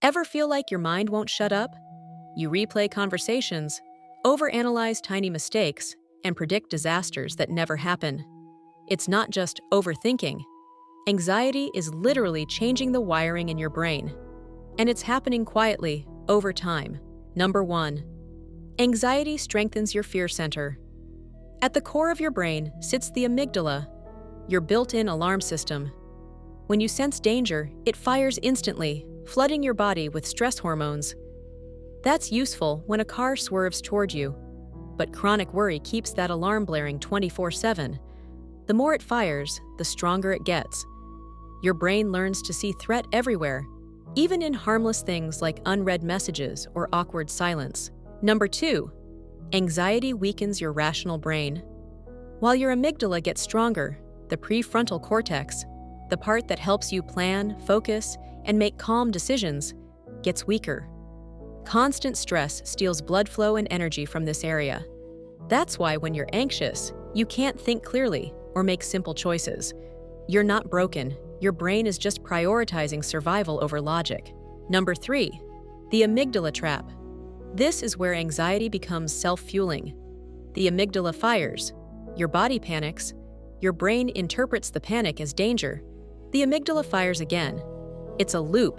Ever feel like your mind won't shut up? You replay conversations, overanalyze tiny mistakes, and predict disasters that never happen. It's not just overthinking. Anxiety is literally changing the wiring in your brain. And it's happening quietly, over time. Number 1. Anxiety strengthens your fear center. At the core of your brain sits the amygdala, your built-in alarm system. When you sense danger, it fires instantly, flooding your body with stress hormones. That's useful when a car swerves toward you, but chronic worry keeps that alarm blaring 24/7. The more it fires, the stronger it gets. Your brain learns to see threat everywhere, even in harmless things like unread messages or awkward silence. Number 2. Anxiety weakens your rational brain. While your amygdala gets stronger, the prefrontal cortex, the part that helps you plan, focus, and make calm decisions, gets weaker. Constant stress steals blood flow and energy from this area. That's why when you're anxious, you can't think clearly or make simple choices. You're not broken. Your brain is just prioritizing survival over logic. Number 3. The amygdala trap. This is where anxiety becomes self-fueling. The amygdala fires. Your body panics. Your brain interprets the panic as danger. The amygdala fires again. It's a loop.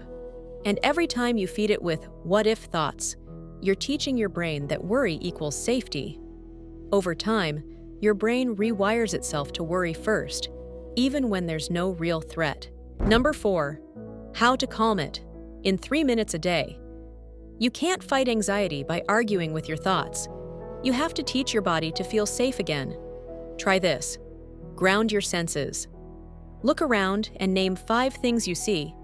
And every time you feed it with what-if thoughts, you're teaching your brain that worry equals safety. Over time, your brain rewires itself to worry first, even when there's no real threat. Number 4. How to calm it. In 3 minutes a day. You can't fight anxiety by arguing with your thoughts. You have to teach your body to feel safe again. Try this. Ground your senses. Look around and name 5 things you see.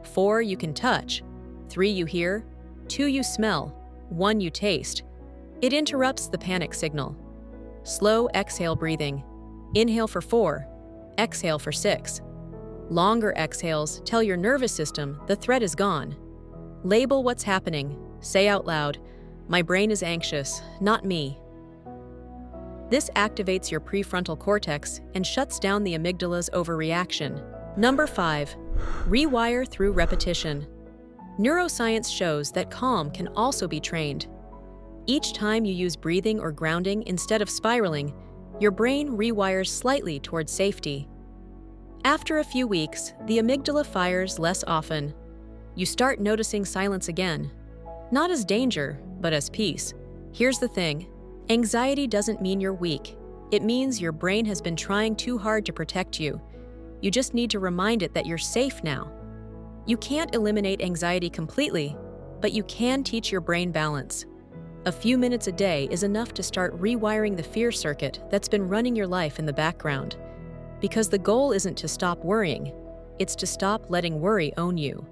4 you can touch, 3 you hear, 2 you smell, 1 you taste. It interrupts the panic signal. Slow exhale breathing. Inhale for 4, exhale for 6. Longer exhales tell your nervous system the threat is gone. Label what's happening. Say out loud, "My brain is anxious, not me." This activates your prefrontal cortex and shuts down the amygdala's overreaction. Number 5. Rewire through repetition. Neuroscience shows that calm can also be trained. Each time you use breathing or grounding instead of spiraling, your brain rewires slightly towards safety. After a few weeks, the amygdala fires less often. You start noticing silence again. Not as danger, but as peace. Here's the thing. Anxiety doesn't mean you're weak. It means your brain has been trying too hard to protect you. You just need to remind it that you're safe now. You can't eliminate anxiety completely, but you can teach your brain balance. A few minutes a day is enough to start rewiring the fear circuit that's been running your life in the background. Because the goal isn't to stop worrying, it's to stop letting worry own you.